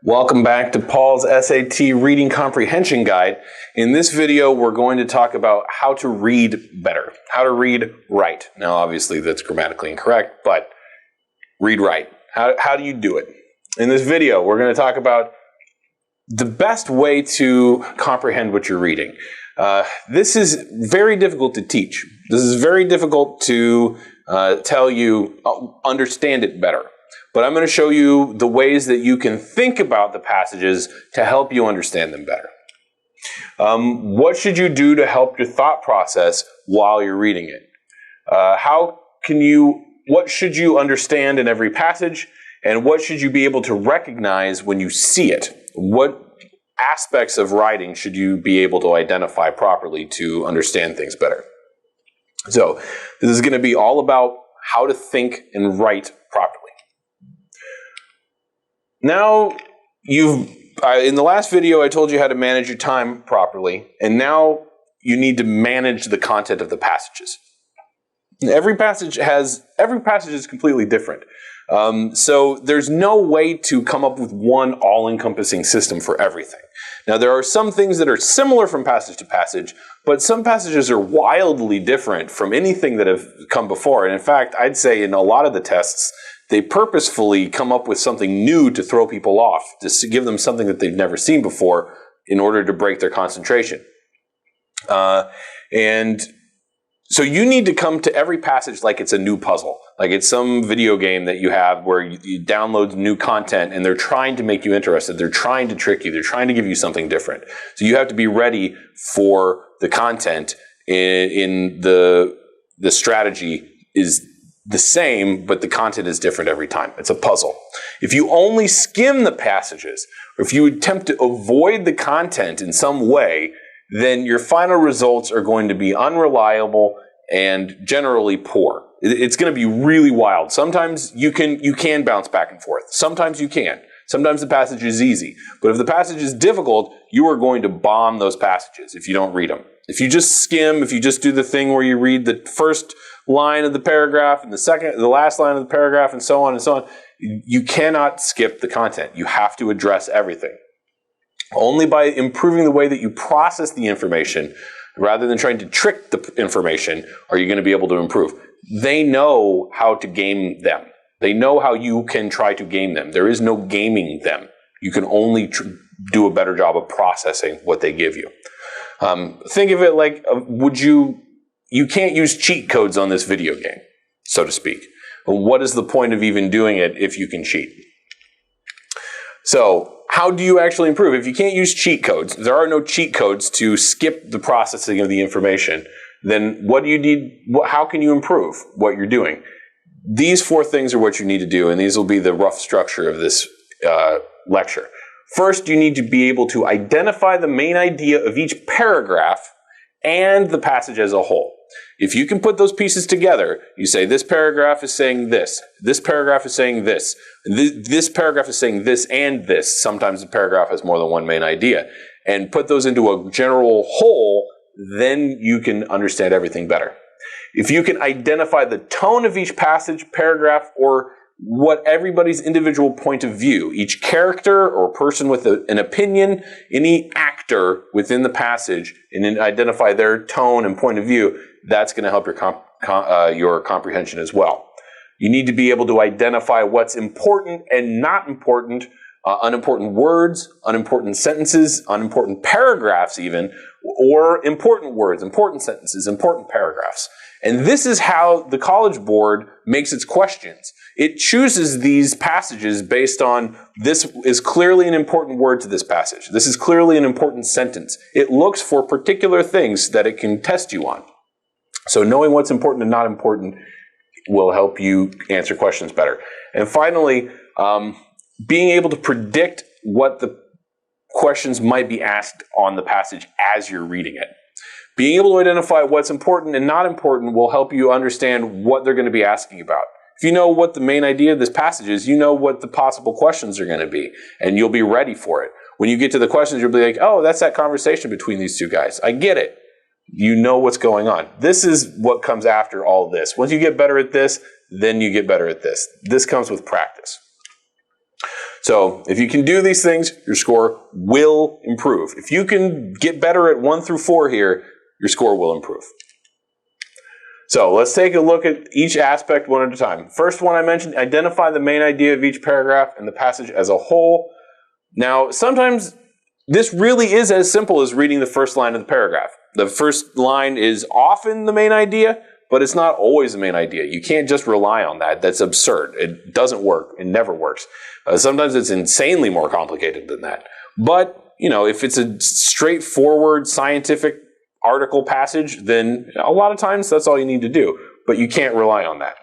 Welcome back to Paul's SAT Reading Comprehension Guide. In this video, we're going to talk about how to read better, how to read right. Now, obviously, that's grammatically incorrect, but read right. How do you do it? In this video, we're going to talk about the best way to comprehend what you're reading. This is very difficult to teach. This is very difficult to tell you, understand it better. But I'm going to show you the ways that you can think about the passages to help you understand them better. What should you do to help your thought process while you're reading it? What should you understand in every passage? And what should you be able to recognize when you see it? What aspects of writing should you be able to identify properly to understand things better? So this is going to be all about how to think and write properly. Now, in the last video, I told you how to manage your time properly, and now you need to manage the content of the passages. Every passage is completely different. So there's no way to come up with one all-encompassing system for everything. Now, there are some things that are similar from passage to passage, but some passages are wildly different from anything that have come before. And in fact, I'd say in a lot of the tests, they purposefully come up with something new to throw people off, to give them something that they've never seen before in order to break their concentration. And so you need to come to every passage like it's a new puzzle, like it's some video game that you have where you download new content and they're trying to make you interested. They're trying to trick you. They're trying to give you something different. So you have to be ready for the content in the strategy is the same, but the content is different every time. It's a puzzle. If you only skim the passages, or if you attempt to avoid the content in some way, then your final results are going to be unreliable and generally poor. It's going to be really wild. Sometimes you can bounce back and forth. Sometimes you can. Sometimes the passage is easy. But if the passage is difficult, you are going to bomb those passages if you don't read them. If you just skim, if you just do the thing where you read the first line of the paragraph and the last line of the paragraph and so on, you cannot skip the content. You have to address everything. Only by improving the way that you process the information, rather than trying to trick the information, are you going to be able to improve. They know how to game them. They know how you can try to game them. There is no gaming them. You can only do a better job of processing what they give you. Think of it like, you can't use cheat codes on this video game, so to speak. What is the point of even doing it if you can cheat? So, how do you actually improve? If you can't use cheat codes, there are no cheat codes to skip the processing of the information, then what do you need? How can you improve what you're doing? These 4 things are what you need to do, and these will be the rough structure of this lecture. First, you need to be able to identify the main idea of each paragraph and the passage as a whole. If you can put those pieces together, you say this paragraph is saying this paragraph is saying this paragraph is saying this and this. Sometimes the paragraph has more than one main idea. And put those into a general whole, then you can understand everything better. If you can identify the tone of each passage, paragraph, or what everybody's individual point of view, each character or person with an opinion, any actor within the passage, and then identify their tone and point of view, that's going to help your comprehension as well. You need to be able to identify what's important and not important, unimportant words, unimportant sentences, unimportant paragraphs even, or important words, important sentences, important paragraphs. And this is how the College Board makes its questions. It chooses these passages based on this is clearly an important word to this passage. This is clearly an important sentence. It looks for particular things that it can test you on. So knowing what's important and not important will help you answer questions better. And finally, being able to predict what the questions might be asked on the passage as you're reading it. Being able to identify what's important and not important will help you understand what they're going to be asking about. If you know what the main idea of this passage is, you know what the possible questions are going to be, and you'll be ready for it. When you get to the questions, you'll be like, oh, that's that conversation between these two guys. I get it. You know what's going on. This is what comes after all this. Once you get better at this, then you get better at this. This comes with practice. So if you can do these things, your score will improve. If you can get better at 1 through 4 here, your score will improve. So let's take a look at each aspect one at a time. First one I mentioned, identify the main idea of each paragraph and the passage as a whole. Now, sometimes this really is as simple as reading the first line of the paragraph. The first line is often the main idea, but it's not always the main idea. You can't just rely on that. That's absurd. It doesn't work. It never works. Sometimes it's insanely more complicated than that. But, you know, if it's a straightforward scientific article passage, then a lot of times that's all you need to do. But you can't rely on that.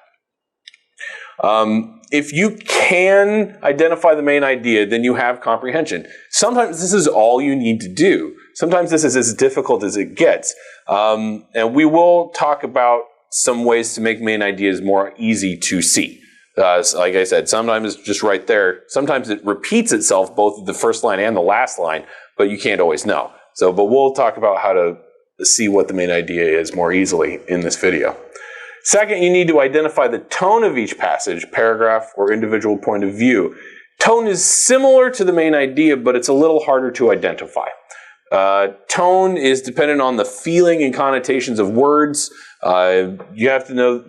If you can identify the main idea, then you have comprehension. Sometimes this is all you need to do. Sometimes this is as difficult as it gets. And we will talk about some ways to make main ideas more easy to see. Like I said, sometimes it's just right there. Sometimes it repeats itself, both the first line and the last line, but you can't always know. But we'll talk about how to see what the main idea is more easily in this video. Second, you need to identify the tone of each passage, paragraph, or individual point of view. Tone is similar to the main idea, but it's a little harder to identify. Tone is dependent on the feeling and connotations of words. You have to know,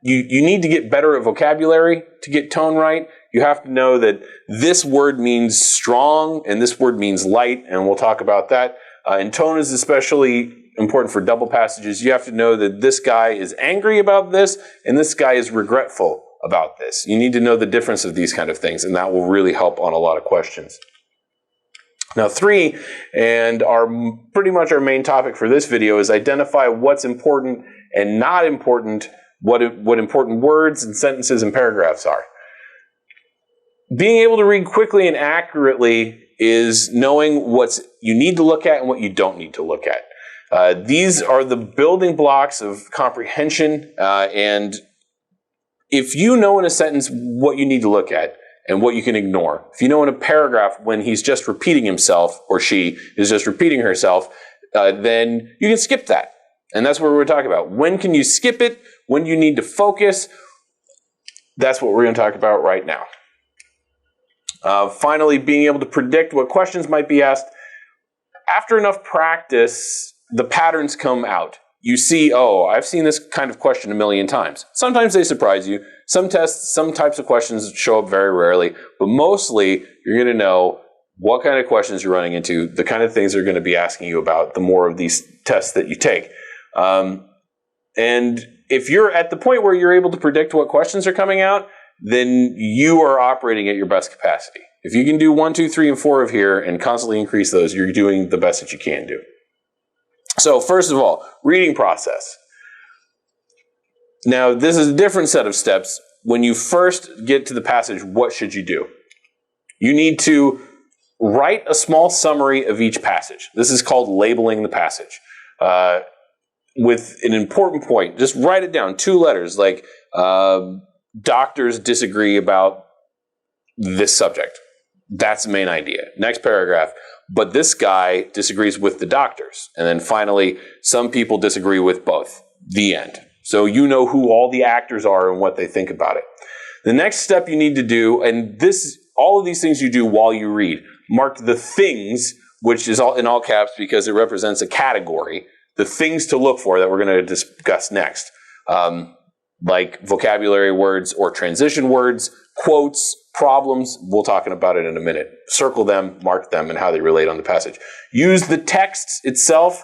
you need to get better at vocabulary to get tone right. You have to know that this word means strong and this word means light, and we'll talk about that. And tone is especially important for double passages. You have to know that this guy is angry about this and this guy is regretful about this. You need to know the difference of these kind of things, and that will really help on a lot of questions. Now 3, and pretty much our main topic for this video, is identify what's important and not important, what important words and sentences and paragraphs are. Being able to read quickly and accurately is knowing what you need to look at and what you don't need to look at. These are the building blocks of comprehension, and if you know in a sentence what you need to look at and what you can ignore, if you know in a paragraph when he's just repeating himself or she is just repeating herself, then you can skip that. And that's what we're talking about. When can you skip it? When you need to focus? That's what we're going to talk about right now. Finally, being able to predict what questions might be asked. After enough practice, the patterns come out. You see, oh, I've seen this kind of question a million times. Sometimes they surprise you. Some types of questions show up very rarely, but mostly you're going to know what kind of questions you're running into, the kind of things they're going to be asking you about, the more of these tests that you take. And if you're at the point where you're able to predict what questions are coming out, then you are operating at your best capacity. If you can do 1, 2, 3, and 4 of here and constantly increase those, you're doing the best that you can do. So first of all, reading process. Now, this is a different set of steps. When you first get to the passage, what should you do? You need to write a small summary of each passage. This is called labeling the passage. With an important point, just write it down, 2 letters, like doctors disagree about this subject. That's the main idea. Next paragraph, but this guy disagrees with the doctors. And then finally, some people disagree with both. The end. So you know who all the actors are and what they think about it. The next step you need to do, and all of these things you do while you read, mark the things, which is all in all caps because it represents a category, the things to look for that we're going to discuss next. Like vocabulary words or transition words, quotes, problems. We'll talk about it in a minute. Circle them, mark them, and how they relate on the passage. Use the text itself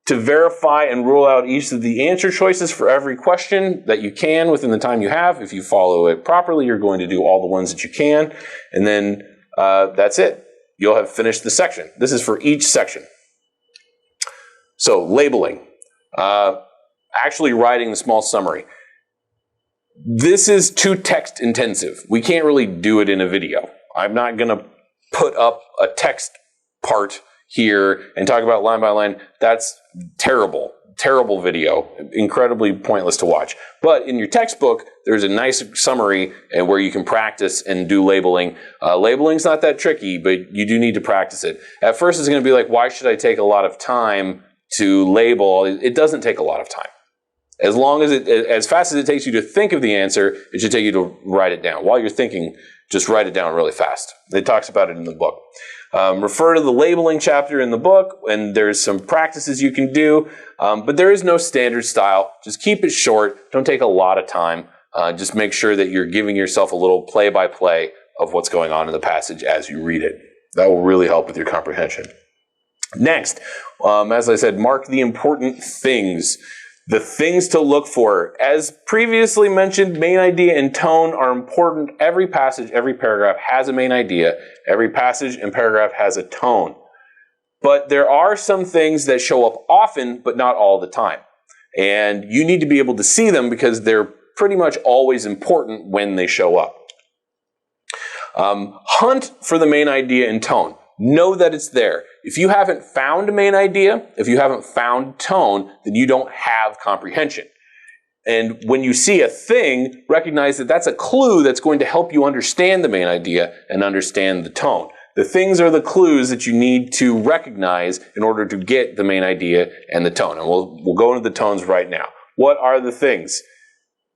to verify and rule out each of the answer choices for every question that you can within the time you have. If you follow it properly, you're going to do all the ones that you can. And then that's it. You'll have finished the section. This is for each section. So labeling. Actually writing the small summary. This is too text intensive. We can't really do it in a video. I'm not going to put up a text part here and talk about line by line. That's terrible. Terrible video. Incredibly pointless to watch. But in your textbook, there's a nice summary where you can practice and do labeling. Labeling's not that tricky, but you do need to practice it. At first, it's going to be like, why should I take a lot of time to label? It doesn't take a lot of time. As fast as it takes you to think of the answer, it should take you to write it down. While you're thinking, just write it down really fast. It talks about it in the book. Refer to the labeling chapter in the book, and there's some practices you can do, but there is no standard style. Just keep it short. Don't take a lot of time. Just make sure that you're giving yourself a little play-by-play of what's going on in the passage as you read it. That will really help with your comprehension. Next, as I said, mark the important things. The things to look for. As previously mentioned, main idea and tone are important. Every passage, every paragraph has a main idea. Every passage and paragraph has a tone. But there are some things that show up often, but not all the time. And you need to be able to see them because they're pretty much always important when they show up. Hunt for the main idea and tone. Know that it's there. If you haven't found a main idea, if you haven't found tone, then you don't have comprehension. And when you see a thing, recognize that that's a clue that's going to help you understand the main idea and understand the tone. The things are the clues that you need to recognize in order to get the main idea and the tone. And we'll go into the tones right now. What are the things?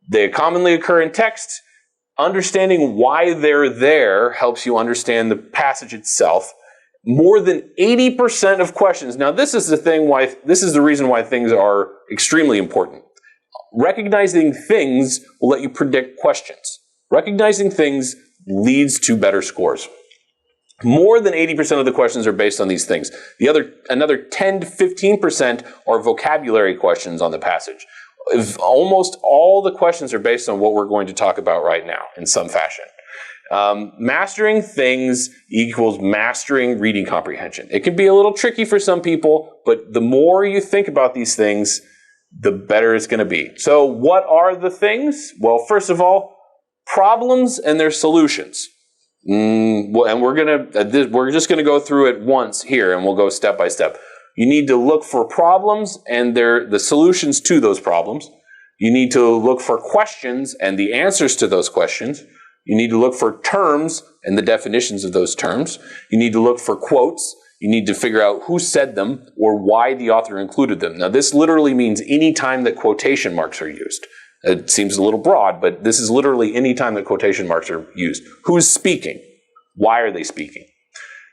They commonly occur in text. Understanding why they're there helps you understand the passage itself. More than 80% of questions. Now, this is the reason why things are extremely important. Recognizing things will let you predict questions. Recognizing things leads to better scores. More than 80% of the questions are based on these things. Another 10 to 15% are vocabulary questions on the passage. Almost all the questions are based on what we're going to talk about right now in some fashion. Mastering things equals mastering reading comprehension. It can be a little tricky for some people, but the more you think about these things, the better it's going to be. So what are the things? Well, first of all, problems and their solutions. And we're just going to go through it once here, and we'll go step by step. You need to look for problems and the solutions to those problems. You need to look for questions and the answers to those questions. You need to look for terms and the definitions of those terms. You need to look for quotes. You need to figure out who said them or why the author included them. Now, this literally means any time that quotation marks are used. It seems a little broad, but this is literally any time that quotation marks are used. Who's speaking? Why are they speaking?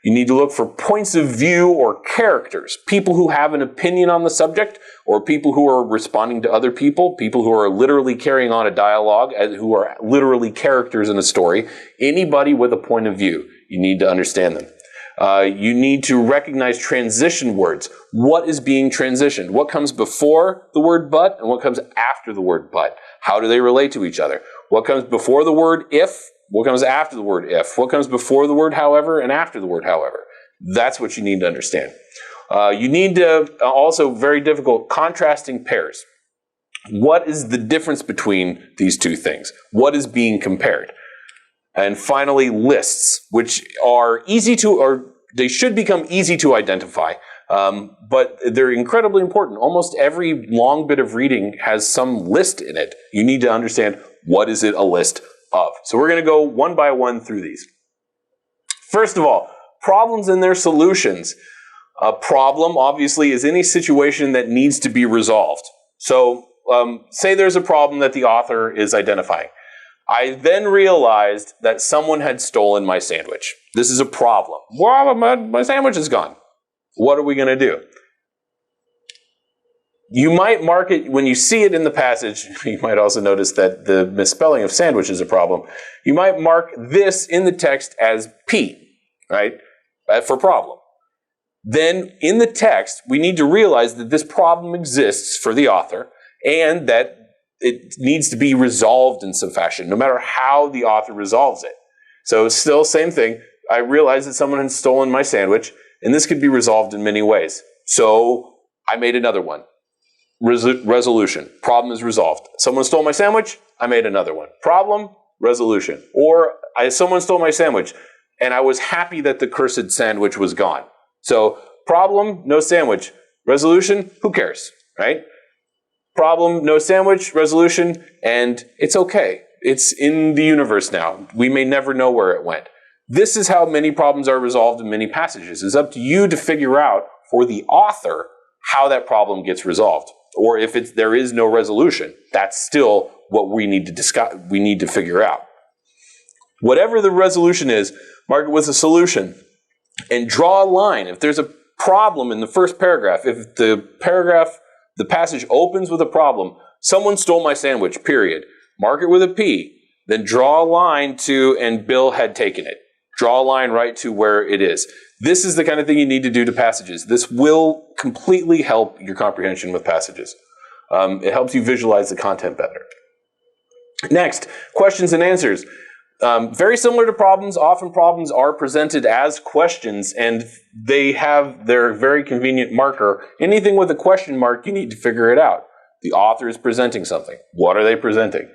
You need to look for points of view or characters, people who have an opinion on the subject, or people who are responding to other people who are literally carrying on a dialogue, who are literally characters in a story. Anybody with a point of view, you need to understand them. You need to recognize transition words. What is being transitioned? What comes before the word but and what comes after the word but? How do they relate to each other? What comes before the word if? What comes after the word if? What comes before the word however and after the word however? That's what you need to understand. You need to also, very difficult, contrasting pairs. What is the difference between these two things? What is being compared? And finally, lists, which are they should become easy to identify, but they're incredibly important. Almost every long bit of reading has some list in it. You need to understand what is it a list of. So we're going to go one by one through these. First of all, problems and their solutions. A problem, obviously, is any situation that needs to be resolved. So say there's a problem that the author is identifying. I then realized that someone had stolen my sandwich. This is a problem. Well, my sandwich is gone. What are we going to do? You might mark it, when you see it in the passage, you might also notice that the misspelling of sandwich is a problem. You might mark this in the text as P, right, for problem. Then in the text, we need to realize that this problem exists for the author and that it needs to be resolved in some fashion, no matter how the author resolves it. So still, same thing. I realized that someone had stolen my sandwich, and this could be resolved in many ways. So I made another one. Resolution. Problem is resolved. Someone stole my sandwich, I made another one. Problem, resolution. Or someone stole my sandwich, and I was happy that the cursed sandwich was gone. So problem, no sandwich. Resolution, who cares, right? Problem, no sandwich, resolution, and it's okay. It's in the universe now. We may never know where it went. This is how many problems are resolved in many passages. It's up to you to figure out, for the author, how that problem gets resolved. or if there is no resolution, that's still what we need to discuss. We need to figure out. Whatever the resolution is, mark it with a solution and draw a line. If there's a problem in the first paragraph, if the passage opens with a problem, someone stole my sandwich, period. Mark it with a P. Then draw a line to, and Bill had taken it. Draw a line right to where it is. This is the kind of thing you need to do to passages. This will completely help your comprehension with passages. It helps you visualize the content better. Next, questions and answers. Very similar to problems. Often problems are presented as questions, and they have their very convenient marker. Anything with a question mark, you need to figure it out. The author is presenting something. What are they presenting?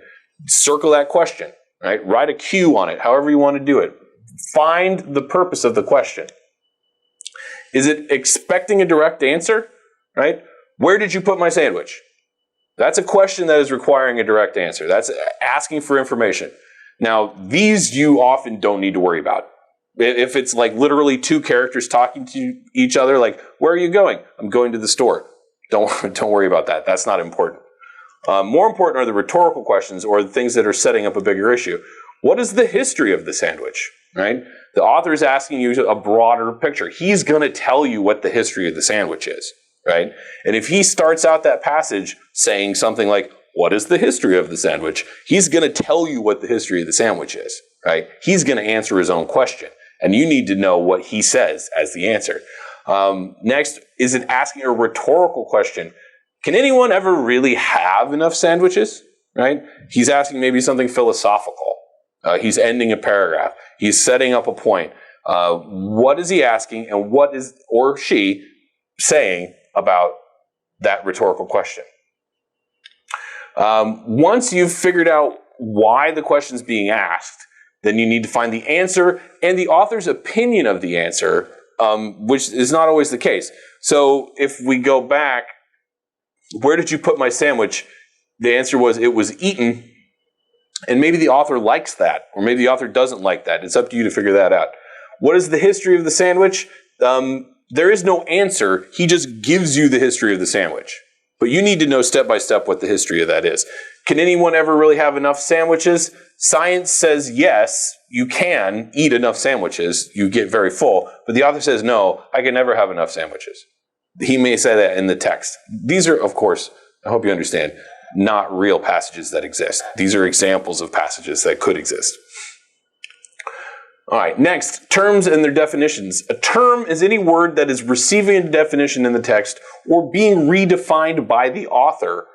Circle that question, right? Write a Q on it, however you want to do it. Find the purpose of the question. Is it expecting a direct answer, right? Where did you put my sandwich? That's a question that is requiring a direct answer. That's asking for information. Now, these you often don't need to worry about. If it's like literally two characters talking to each other, like, where are you going? I'm going to the store. Don't worry about that. That's not important. More important are the rhetorical questions or the things that are setting up a bigger issue. What is the history of the sandwich, right? The author is asking you a broader picture. He's going to tell you what the history of the sandwich is, right? And if he starts out that passage saying something like, what is the history of the sandwich? He's going to tell you what the history of the sandwich is, right? He's going to answer his own question, and you need to know what he says as the answer. Next, is it asking a rhetorical question? Can anyone ever really have enough sandwiches, right? He's asking maybe something philosophical. He's ending a paragraph. He's setting up a point. What is he asking, and what is or she saying about that rhetorical question? Once you've figured out why the question's being asked, then you need to find the answer and the author's opinion of the answer, which is not always the case. So if we go back, where did you put my sandwich? The answer was, it was eaten. And maybe the author likes that, or maybe the author doesn't like that. It's up to you to figure that out. What is the history of the sandwich? There is no answer. He just gives you the history of the sandwich. But you need to know step by step what the history of that is. Can anyone ever really have enough sandwiches? Science says yes, you can eat enough sandwiches. You get very full. But the author says, no, I can never have enough sandwiches. He may say that in the text. These are, of course, I hope you understand, not real passages that exist. These are examples of passages that could exist. All right, next, terms and their definitions. A term is any word that is receiving a definition in the text or being redefined by the author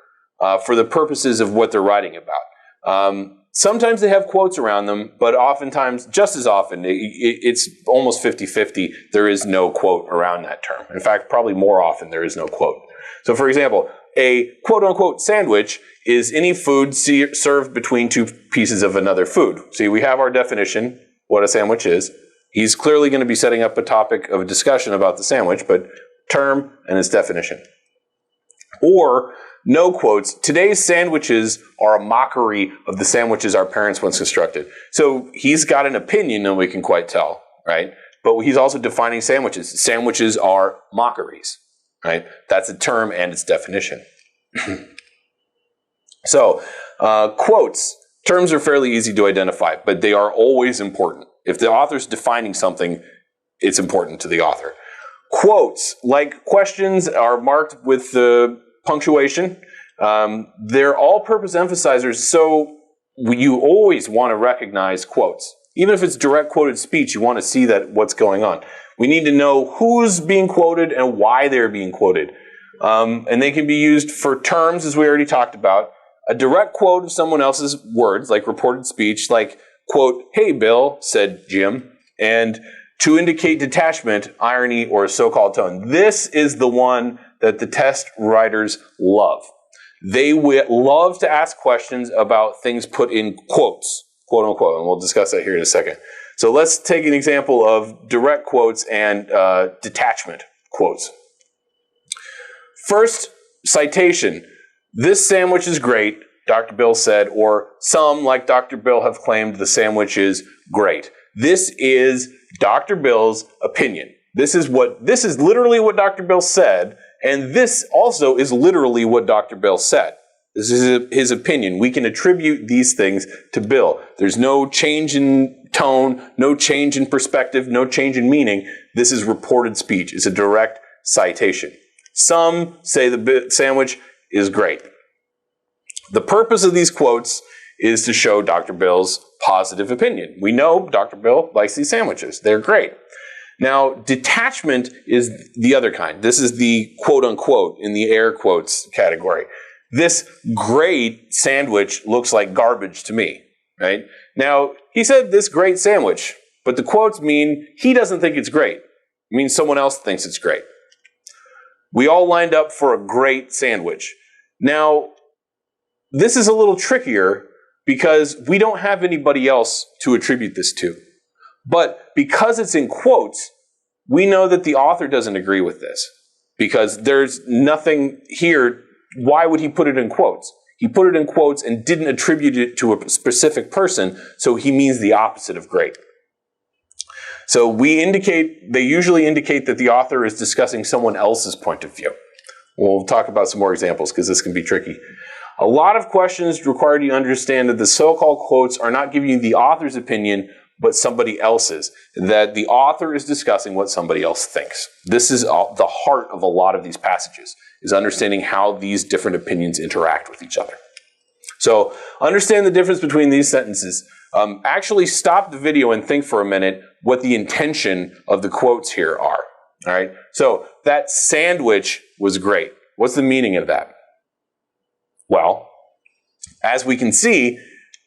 for the purposes of what they're writing about. Sometimes they have quotes around them, but oftentimes, just as often, it's almost 50-50. There is no quote around that term. In fact, probably more often there is no quote. So for example, a quote-unquote sandwich is any food served between two pieces of another food. See, we have our definition, what a sandwich is. He's clearly going to be setting up a topic of discussion about the sandwich, but term and its definition. Or, no quotes, today's sandwiches are a mockery of the sandwiches our parents once constructed. So he's got an opinion, and we can quite tell, right? But he's also defining sandwiches. Sandwiches are mockeries, right? That's a term and its definition. So, quotes. Terms are fairly easy to identify, but they are always important. If the author's defining something, it's important to the author. Quotes, like questions, are marked with the punctuation. They're all-purpose emphasizers, so you always want to recognize quotes. Even if it's direct quoted speech, you want to see that what's going on. We need to know who's being quoted and why they're being quoted. And they can be used for terms, as we already talked about. A direct quote of someone else's words, like reported speech, like, quote, "Hey, Bill," said Jim, and to indicate detachment, irony, or a so-called tone. This is the one that the test writers love. They love to ask questions about things put in quotes, quote unquote, and we'll discuss that here in a second. So let's take an example of direct quotes and detachment quotes. First, citation. "This sandwich is great," Dr. Bill said, or "some, like Dr. Bill, have claimed the sandwich is great." This is Dr. Bill's opinion. This is literally what Dr. Bill said, And this also is literally what Dr. Bill said. This is his opinion. We can attribute these things to Bill. There's no change in tone, no change in perspective, no change in meaning. This is reported speech. It's a direct citation. Some say the sandwich is great. The purpose of these quotes is to show Dr. Bill's positive opinion. We know Dr. Bill likes these sandwiches. They're great. Now, detachment is the other kind. This is the quote-unquote, in the air quotes category. This great sandwich looks like garbage to me, right? Now, he said this great sandwich, but the quotes mean he doesn't think it's great. It means someone else thinks it's great. We all lined up for a great sandwich. Now, this is a little trickier because we don't have anybody else to attribute this to. But because it's in quotes, we know that the author doesn't agree with this because there's nothing here. Why would he put it in quotes? He put it in quotes and didn't attribute it to a specific person, so he means the opposite of great. So they usually indicate that the author is discussing someone else's point of view. We'll talk about some more examples because this can be tricky. A lot of questions require you to understand that the so-called quotes are not giving you the author's opinion, but somebody else's. That the author is discussing what somebody else thinks. This is the heart of a lot of these passages, is understanding how these different opinions interact with each other. So understand the difference between these sentences. Actually stop the video and think for a minute what the intention of the quotes here are. All right. So that sandwich was great. What's the meaning of that? Well, as we can see,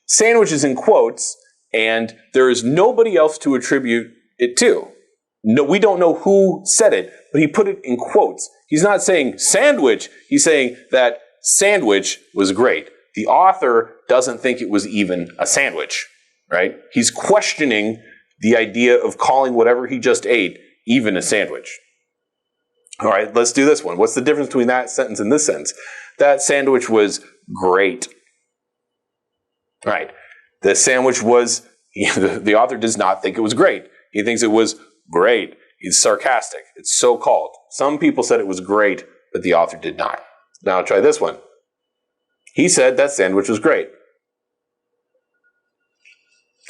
sandwich is in quotes, and there is nobody else to attribute it to. No, we don't know who said it, but he put it in quotes. He's not saying sandwich. He's saying that sandwich was great. The author doesn't think it was even a sandwich, right? He's questioning the idea of calling whatever he just ate even a sandwich. All right, let's do this one. What's the difference between that sentence and this sentence? That sandwich was great. All right, the sandwich was, the author does not think it was great. He thinks it was great. He's sarcastic. It's so-called. Some people said it was great, but the author did not. Now try this one. He said that sandwich was great.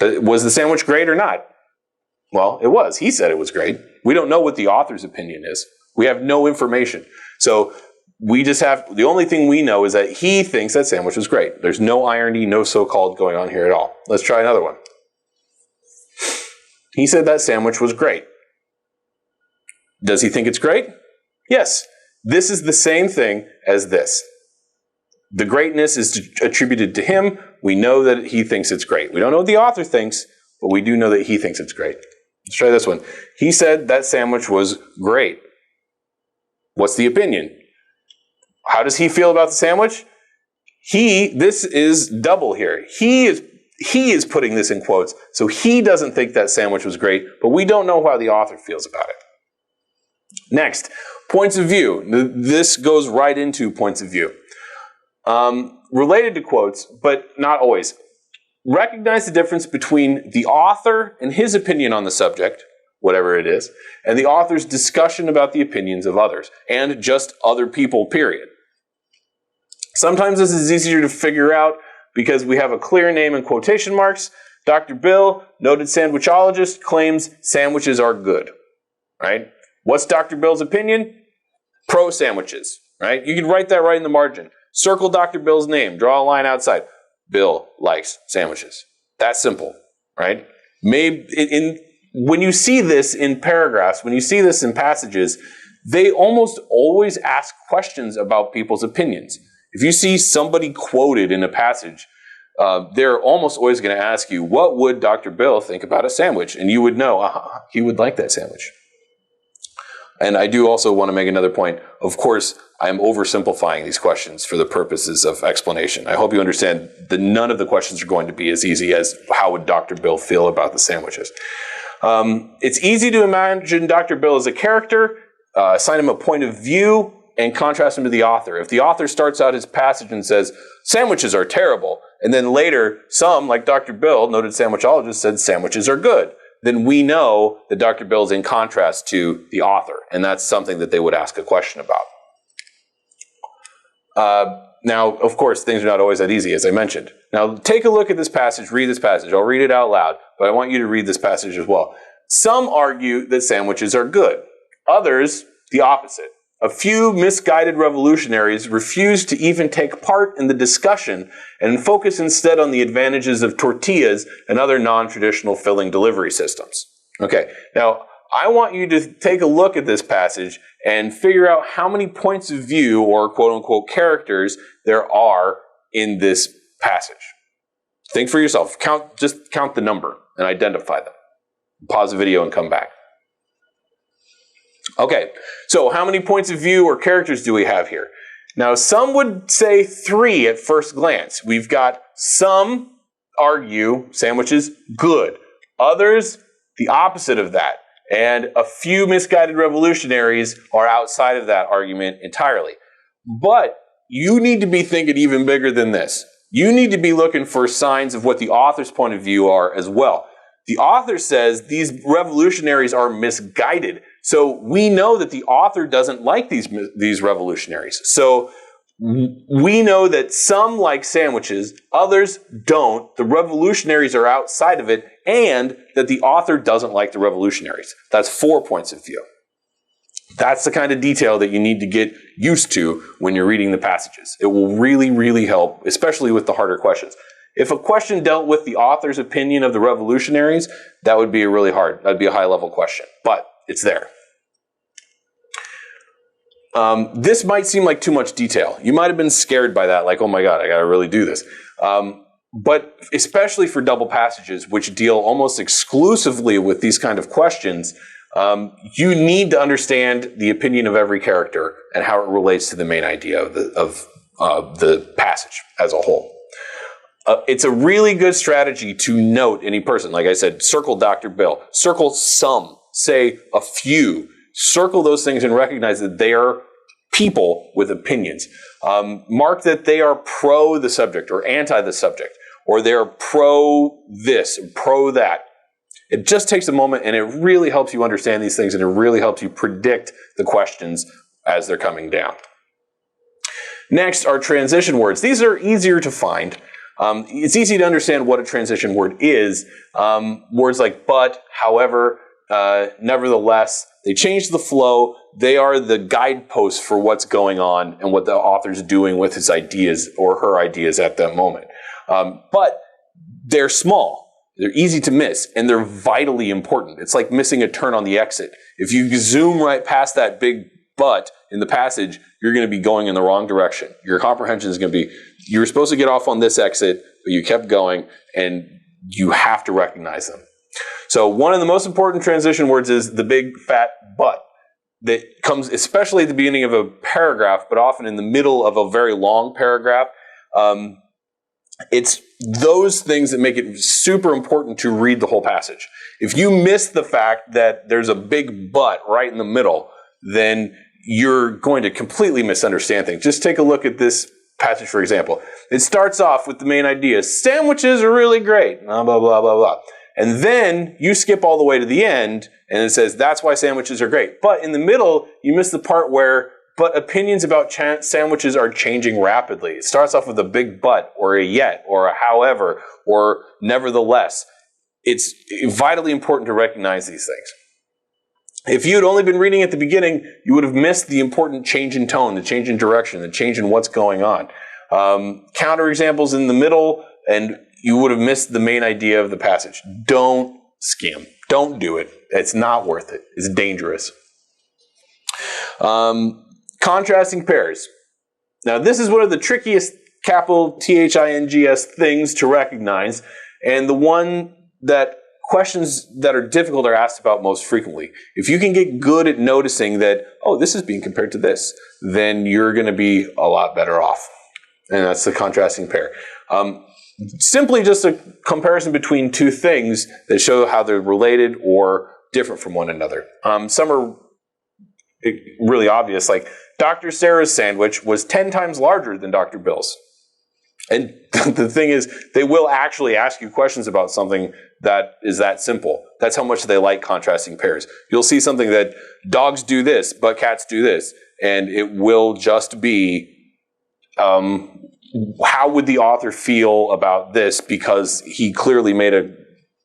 Was the sandwich great or not? Well, it was. He said it was great. We don't know what the author's opinion is. We have no information. So we just have, the only thing we know is that he thinks that sandwich was great. There's no irony, no so-called going on here at all. Let's try another one. He said that sandwich was great. Does he think it's great? Yes. This is the same thing as this. The greatness is attributed to him. We know that he thinks it's great. We don't know what the author thinks, but we do know that he thinks it's great. Let's try this one. He said that sandwich was great. What's the opinion? How does he feel about the sandwich? This is double here. He is putting this in quotes, so he doesn't think that sandwich was great, but we don't know how the author feels about it. Next, points of view. This goes right into points of view. Related to quotes, but not always. Recognize the difference between the author and his opinion on the subject, whatever it is, and the author's discussion about the opinions of others, and just other people, period. Sometimes this is easier to figure out because we have a clear name in quotation marks. Dr. Bill, noted sandwichologist, claims sandwiches are good, right? What's Dr. Bill's opinion? Pro sandwiches, right? You can write that right in the margin. Circle Dr. Bill's name, draw a line outside. Bill likes sandwiches. That's simple, right? When you see this in paragraphs, when you see this in passages, they almost always ask questions about people's opinions. If you see somebody quoted in a passage, they're almost always going to ask you, what would Dr. Bill think about a sandwich? And you would know, he would like that sandwich. And I do also want to make another point. Of course, I'm oversimplifying these questions for the purposes of explanation. I hope you understand that none of the questions are going to be as easy as how would Dr. Bill feel about the sandwiches. It's easy to imagine Dr. Bill as a character, assign him a point of view, and contrast him to the author. If the author starts out his passage and says, sandwiches are terrible, and then later some, like Dr. Bill, noted sandwichologist, said sandwiches are good, then we know that Dr. Bill is in contrast to the author, and that's something that they would ask a question about. Now, of course, things are not always that easy, as I mentioned. Now, take a look at this passage, read this passage. I'll read it out loud, but I want you to read this passage as well. Some argue that sandwiches are good. Others, the opposite. A few misguided revolutionaries refuse to even take part in the discussion and focus instead on the advantages of tortillas and other non-traditional filling delivery systems. Okay, now I want you to take a look at this passage and figure out how many points of view or quote-unquote characters there are in this passage. Think for yourself. Just count the number and identify them. Pause the video and come back. Okay, so how many points of view or characters do we have here? Now, some would say 3 at first glance. We've got some argue sandwiches good. Others, the opposite of that. And a few misguided revolutionaries are outside of that argument entirely. But you need to be thinking even bigger than this. You need to be looking for signs of what the author's point of view are as well. The author says these revolutionaries are misguided. So we know that the author doesn't like these revolutionaries. So we know that some like sandwiches, others don't. The revolutionaries are outside of it, and that the author doesn't like the revolutionaries. That's 4 points of view. That's the kind of detail that you need to get used to when you're reading the passages. It will really, really help, especially with the harder questions. If a question dealt with the author's opinion of the revolutionaries, that would be that'd be a high-level question, but it's there. This might seem like too much detail. You might have been scared by that, like, oh my God, I gotta really do this. But especially for double passages, which deal almost exclusively with these kind of questions, you need to understand the opinion of every character and how it relates to the main idea of the passage as a whole. It's a really good strategy to note any person. Like I said, circle Dr. Bill, circle some, say a few, circle those things and recognize that they are people with opinions. Mark that they are pro the subject or anti the subject, or they're pro this, pro that. It just takes a moment, and it really helps you understand these things, and it really helps you predict the questions as they're coming down. Next are transition words. These are easier to find. It's easy to understand what a transition word is. Words like but, however, nevertheless, they change the flow. They are the guideposts for what's going on and what the author's doing with his ideas or her ideas at that moment. But they're small. They're easy to miss, and they're vitally important. It's like missing a turn on the exit. If you zoom right past that big but in the passage, you're going to be going in the wrong direction. Your comprehension is going to be, you were supposed to get off on this exit, but you kept going, and you have to recognize them. So one of the most important transition words is the big fat but that comes especially at the beginning of a paragraph, but often in the middle of a very long paragraph. It's those things that make it super important to read the whole passage. If you miss the fact that there's a big but right in the middle, then you're going to completely misunderstand things. Just take a look at this passage, for example. It starts off with the main idea. Sandwiches are really great. Blah, blah, blah, blah, blah. And then you skip all the way to the end, and it says, that's why sandwiches are great. But in the middle, you miss the part where, but opinions about sandwiches are changing rapidly. It starts off with a big but, or a yet, or a however, or nevertheless. It's vitally important to recognize these things. If you had only been reading at the beginning, you would have missed the important change in tone, the change in direction, the change in what's going on. Counterexamples in the middle, and you would have missed the main idea of the passage. Don't skim. Don't do it. It's not worth it. It's dangerous. Contrasting pairs. Now, this is one of the trickiest capital THINGS things to recognize, and the one that questions that are difficult are asked about most frequently. If you can get good at noticing that, oh, this is being compared to this, then you're going to be a lot better off. And that's the contrasting pair. Simply just a comparison between two things that show how they're related or different from one another. Some are really obvious, like Dr. Sarah's sandwich was 10 times larger than Dr. Bill's. And the thing is, they will actually ask you questions about something that is that simple. That's how much they like contrasting pairs. You'll see something that dogs do this, but cats do this. And it will just be how would the author feel about this, because he clearly made a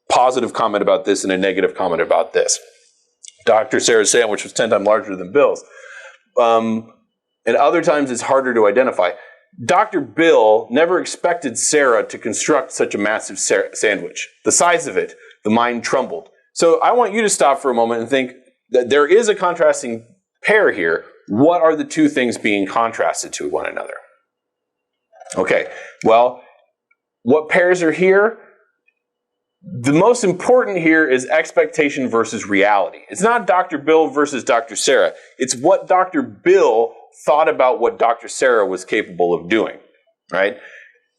positive comment about this and a negative comment about this. Dr. Sarah's sandwich was 10 times larger than Bill's. And other times it's harder to identify. Dr. Bill never expected Sarah to construct such a massive sandwich. The size of it, the mind trembled. So I want you to stop for a moment and think that there is a contrasting pair here. What are the two things being contrasted to one another? Okay, well, what pairs are here? The most important here is expectation versus reality. It's not Dr. Bill versus Dr. Sarah. It's what Dr. Bill thought about what Dr. Sarah was capable of doing, right?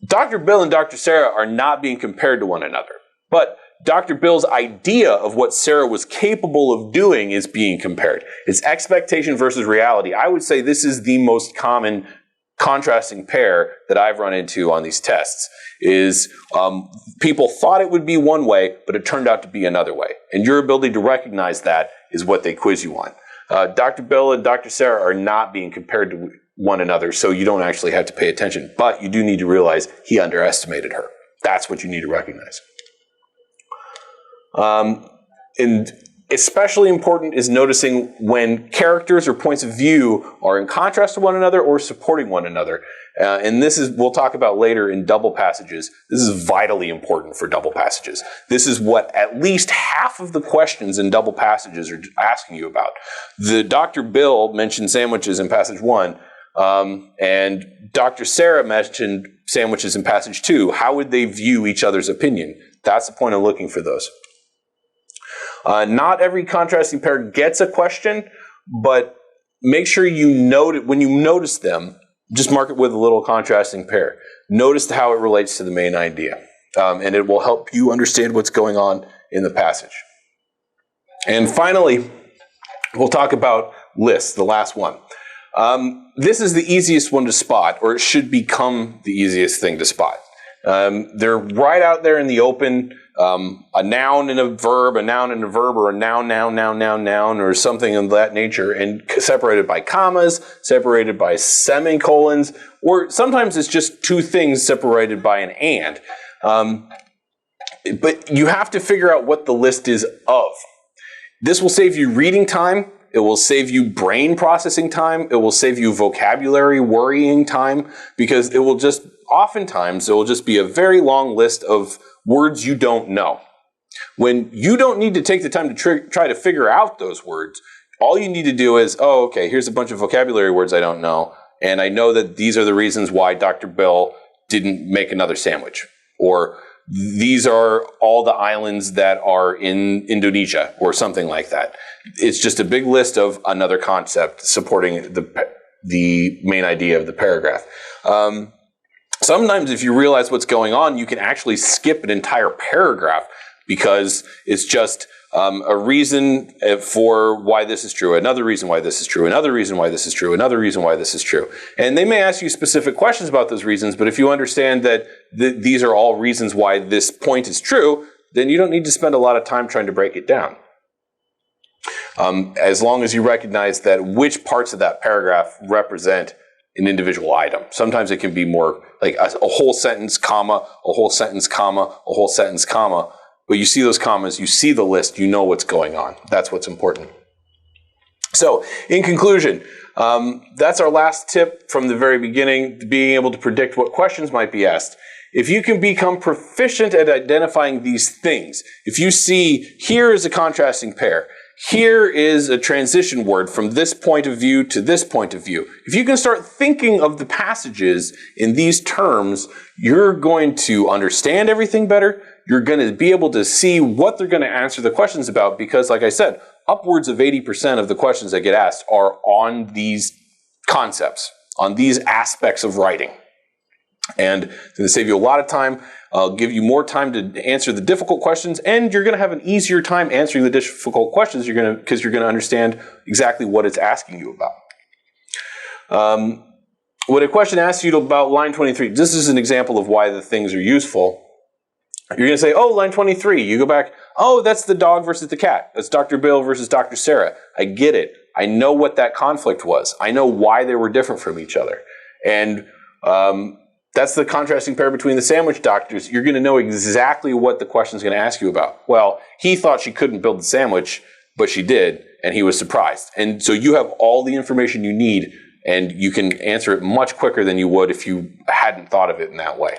Dr. Bill and Dr. Sarah are not being compared to one another, but Dr. Bill's idea of what Sarah was capable of doing is being compared. It's expectation versus reality. I would say this is the most common contrasting pair that I've run into on these tests, is people thought it would be one way, but it turned out to be another way. And your ability to recognize that is what they quiz you on. Dr. Bill and Dr. Sarah are not being compared to one another, so you don't actually have to pay attention. But you do need to realize he underestimated her. That's what you need to recognize. And especially important is noticing when characters or points of view are in contrast to one another or supporting one another. And this is, we'll talk about later in double passages. This is vitally important for double passages. This is what at least half of the questions in double passages are asking you about. The Dr. Bill mentioned sandwiches in passage 1, and Dr. Sarah mentioned sandwiches in passage 2. How would they view each other's opinion? That's the point of looking for those. Not every contrasting pair gets a question, but make sure you note it when you notice them. Just mark it with a little contrasting pair. Notice how it relates to the main idea, and it will help you understand what's going on in the passage. And finally, we'll talk about lists, the last one. This is the easiest one to spot, or it should become the easiest thing to spot. They're right out there in the open. A noun and a verb, or a noun, or something of that nature, and separated by commas, separated by semicolons, or sometimes it's just two things separated by an and. But you have to figure out what the list is of. This will save you reading time. It will save you brain processing time. It will save you vocabulary worrying time, because it will just, oftentimes, it will just be a very long list of words you don't know. When you don't need to take the time to try to figure out those words, all you need to do is, oh, okay, here's a bunch of vocabulary words I don't know, and I know that these are the reasons why Dr. Bill didn't make another sandwich, or these are all the islands that are in Indonesia, or something like that. It's just a big list of another concept supporting the main idea of the paragraph. Sometimes if you realize what's going on, you can actually skip an entire paragraph, because it's just a reason for why this is true, another reason why this is true, another reason why this is true, another reason why this is true. And they may ask you specific questions about those reasons, but if you understand that these are all reasons why this point is true, then you don't need to spend a lot of time trying to break it down. As long as you recognize that which parts of that paragraph represent an individual item. Sometimes it can be more like a whole sentence, comma, a whole sentence, comma, a whole sentence, comma. But you see those commas, you see the list, you know what's going on. That's what's important. So, in conclusion, that's our last tip from the very beginning, being able to predict what questions might be asked. If you can become proficient at identifying these things, if you see, here is a contrasting pair, here is a transition word from this point of view to this point of view. If you can start thinking of the passages in these terms, you're going to understand everything better. You're going to be able to see what they're going to answer the questions about, because, like I said, upwards of 80% of the questions that get asked are on these concepts, on these aspects of writing. And it's going to save you a lot of time. I'll give you more time to answer the difficult questions, and you're going to have an easier time answering the difficult questions because you're going to understand exactly what it's asking you about. When a question asks you about line 23, this is an example of why the things are useful. You're going to say, oh, line 23. You go back, oh, that's the dog versus the cat. That's Dr. Bill versus Dr. Sarah. I get it. I know what that conflict was. I know why they were different from each other. And That's the contrasting pair between the sandwich doctors. You're going to know exactly what the question is going to ask you about. Well, he thought she couldn't build the sandwich, but she did, and he was surprised. And so you have all the information you need, and you can answer it much quicker than you would if you hadn't thought of it in that way.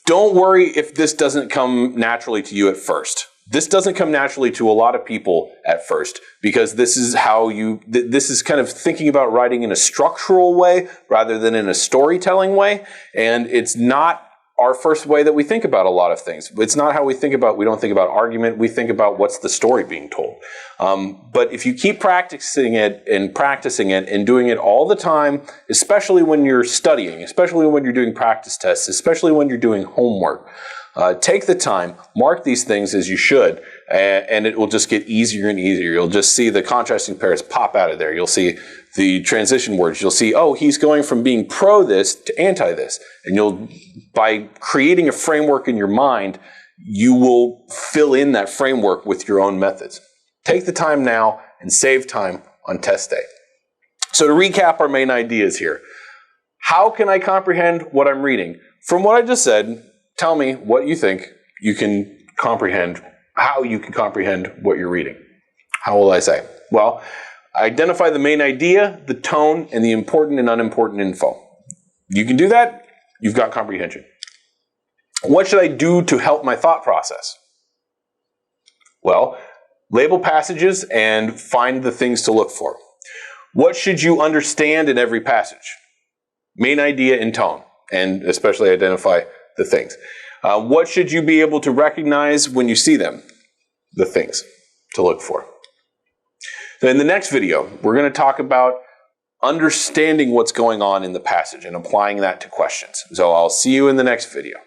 Don't worry if this doesn't come naturally to you at first. This doesn't come naturally to a lot of people at first, because this is kind of thinking about writing in a structural way rather than in a storytelling way. And it's not our first way that we think about a lot of things. It's not how we don't think about argument. We think about what's the story being told. But if you keep practicing it and doing it all the time, especially when you're studying, especially when you're doing practice tests, especially when you're doing homework, take the time, mark these things as you should, and it will just get easier and easier. You'll just see the contrasting pairs pop out of there. You'll see the transition words. You'll see, oh, he's going from being pro this to anti this. And by creating a framework in your mind, you will fill in that framework with your own methods. Take the time now and save time on test day. So to recap our main ideas here, how can I comprehend what I'm reading? From what I just said, tell me what you think you can comprehend, how you can comprehend what you're reading. How will I say? Well, identify the main idea, the tone, and the important and unimportant info. You can do that, you've got comprehension. What should I do to help my thought process? Well, label passages and find the things to look for. What should you understand in every passage? Main idea and tone, and especially identify the things. What should you be able to recognize when you see them? The things to look for. So in the next video, we're going to talk about understanding what's going on in the passage and applying that to questions. So I'll see you in the next video.